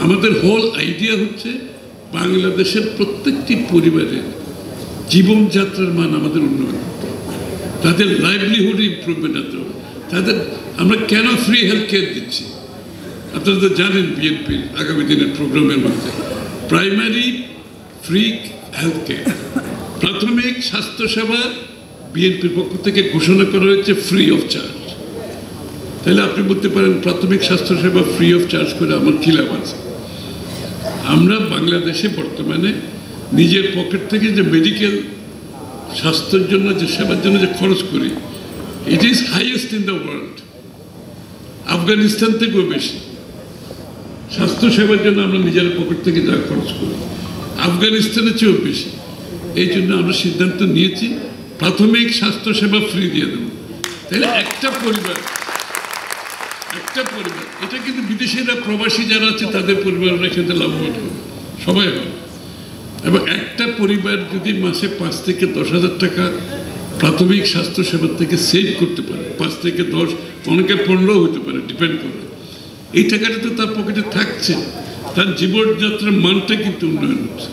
আমাদের whole idea হচ্ছে বাংলাদেশের প্রত্যেকটি পরিবারের জীবনযাত্রার মান আমাদের উন্নয়ন, তাদের লাইভলিহুড ইমপ্রুভমেন্ট আনতে হবে। তাদের আমরা কেন ফ্রি হেলথ কেয়ার দিচ্ছি? আপনারা তো জানেন বিএনপির আগামী দিনের প্রোগ্রামের মধ্যে প্রাইমারি ফ্রি হেলথ কেয়ার, প্রাথমিক স্বাস্থ্যসেবা বিএনপির পক্ষ থেকে ঘোষণা করা হয়েছে ফ্রি অফ চার্জ। তাহলে আপনি বলতে পারেন প্রাথমিক স্বাস্থ্যসেবা ফ্রি অফ চার্জ করে আমার কী লাভ আছে? আমরা বাংলাদেশে বর্তমানে নিজের পকেট থেকে যে মেডিকেল স্বাস্থ্যের জন্য যে সেবার জন্য যে খরচ করি, it is highest in the world. Afghanistan থেকেও বেশি স্বাস্থ্যসেবার জন্য আমরা নিজের পকেট থেকে যা খরচ করি, আফগানিস্তানের চেয়েও বেশি। এই জন্য আমরা সিদ্ধান্ত নিয়েছি প্রাথমিক স্বাস্থ্যসেবা ফ্রি দিয়ে দেব। তাহলে একটা পরিবার, এটা কিন্তু বিদেশিরা প্রবাসী যারা আছে তাদের পরিবাররা খেতে লাভবান হবে, সবাই হবে। এবং একটা পরিবার যদি মাসে 5 থেকে 10,000 টাকা প্রাথমিক স্বাস্থ্যসেবার থেকে সেভ করতে পারে, 5 থেকে 10, অনেকে 15 হতে পারে, ডিপেন্ড করে, এই টাকাটা তো তার পকেটে থাকছে, তার জীবনযাত্রার মানটা কিন্তু উন্নয়ন হচ্ছে।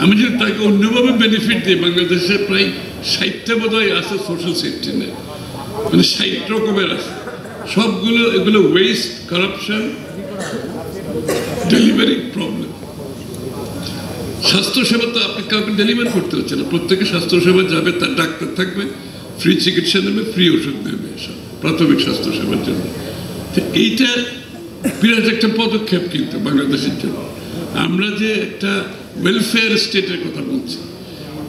আমি যদি তাকে অন্যভাবে বেনিফিট দিই, বাংলাদেশে প্রায় 60টা বোধহয় আছে সোশ্যাল সেফটি নেট, মানে 60 রকমের আছে, সবগুলো এগুলো ওয়েস্ট, কারাপশন, ডেলিভারি প্রবলেম। স্বাস্থ্যসেবা তো আপনি কাউকে ডেলিভারি করতে হচ্ছে না, প্রত্যেকে স্বাস্থ্যসেবা যাবে, তার ডাক্তার থাকবে, ফ্রি চিকিৎসা নেবে, ফ্রি ওষুধ নেবে, সব প্রাথমিক স্বাস্থ্যসেবার জন্য। তো এইটা বিরাট একটা পদক্ষেপ কিন্তু বাংলাদেশের জন্য। আমরা যে একটা ওয়েলফেয়ার স্টেটের কথা বলছি,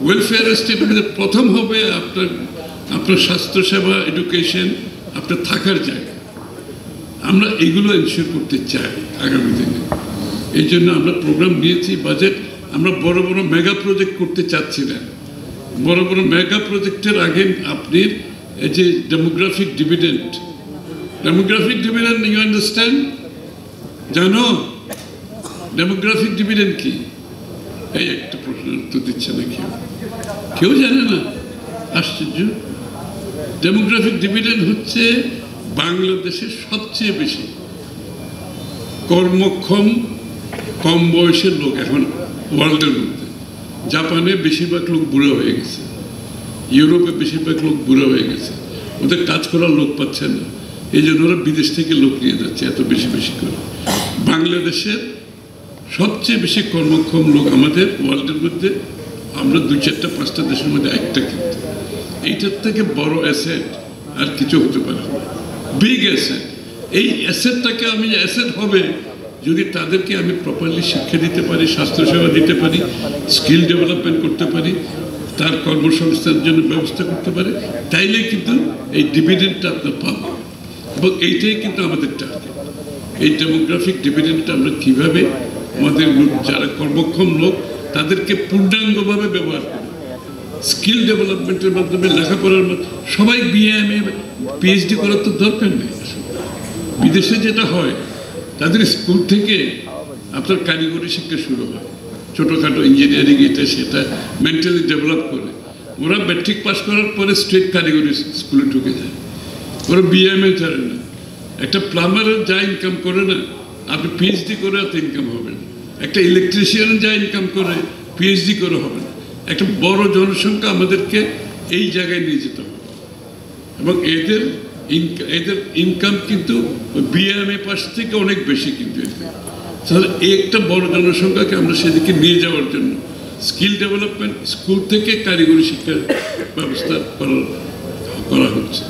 ওয়েলফেয়ার স্টেটের মধ্যে প্রথম হবে আপনার স্বাস্থ্যসেবা, এডুকেশন, আপনার থাকার জায়গা। আমরা এগুলো এনশিওর করতে চাই আগামী দিনে। এই জন্য আমরা প্রোগ্রাম নিয়েছি, বাজেট। আমরা বড় বড় মেগা প্রজেক্ট করতে চাচ্ছি না। বড় বড় মেগা প্রজেক্টের আগে আপনি এই যে ডেমোগ্রাফিক ডিভিডেন্ড ইউ আন্ডারস্ট্যান্ড? জানো ডেমোগ্রাফিক ডিভিডেন্ড কি? এই একটা প্রশ্নের উত্তর দিচ্ছে না কেউ জানে না, আশ্চর্য। ডেমোগ্রাফিক ডিভিডেন্ড হচ্ছে বাংলাদেশের সবচেয়ে বেশি কর্মক্ষম কম বয়সের লোক এখন ওয়ার্ল্ডের মধ্যে। জাপানে বেশিরভাগ লোক বুড়ো হয়ে গেছে, ইউরোপে বেশিরভাগ লোক বুড়ো হয়ে গেছে, ওদের কাজ করার লোক পাচ্ছে না, এই জন্য ওরা বিদেশ থেকে লোক নিয়ে যাচ্ছে এত বেশি বেশি করে। বাংলাদেশের সবচেয়ে বেশি কর্মক্ষম লোক আমাদের ওয়ার্ল্ডের মধ্যে, আমরা 2-4-5টা দেশের মধ্যে একটা, কিন্তু এইটার থেকে বড় অ্যাসেট আর কিছু হতে পারে না, বিগ অ্যাসেট। এই অ্যাসেটটাকে আমি অ্যাসেট হবে যদি তাদেরকে আমি প্রপারলি শিক্ষা দিতে পারি, স্বাস্থ্যসেবা দিতে পারি, স্কিল ডেভেলপমেন্ট করতে পারি, তার কর্মসংস্থানের জন্য ব্যবস্থা করতে পারে, তাইলে কিন্তু এই ডিভিডেন্ডটা আপনার পাবো। এবং এইটাই কিন্তু আমাদের টার্গেট। এই ডেমোগ্রাফিক ডিভিডেন্ডটা আমরা কীভাবে আমাদের যারা কর্মক্ষম লোক তাদেরকে পূর্ণাঙ্গভাবে ব্যবহার করি, স্কিল ডেভেলপমেন্টের মাধ্যমে, লেখাপড়ার মাধ্যমে। সবাই বিএমএ পিএইচডি করার তো দরকার নেই। বিদেশে যেটা হয়, তাদের স্কুল থেকে আপনার কারিগরি শিক্ষা শুরু হয়, ছোটোখাটো ইঞ্জিনিয়ারিং, এটা সেটা মেন্টালি ডেভেলপ করে। ওরা ম্যাট্রিক পাস করার পরে স্ট্রেট কারিগরি স্কুলে ঢুকে যায়, ওরা বিএমএ জানে না। একটা প্লাম্বারের যা ইনকাম করে না, আপনি পিএইচডি করে এত ইনকাম হবে না। একটা ইলেকট্রিশিয়ান যা ইনকাম করে পিএইচডি করে হবে না। একটা বড় জনসংখ্যা আমাদেরকে এই জায়গায় নিয়ে যেতে হবে, এবং এদের ইনকাম কিন্তু বিএমএ পাস থেকে অনেক বেশি। কিন্তু তাহলে এই একটা বড় জনসংখ্যাকে আমরা সেদিকে নিয়ে যাওয়ার জন্য স্কিল ডেভেলপমেন্ট, স্কুল থেকে কারিগরি শিক্ষার ব্যবস্থা করা হচ্ছে।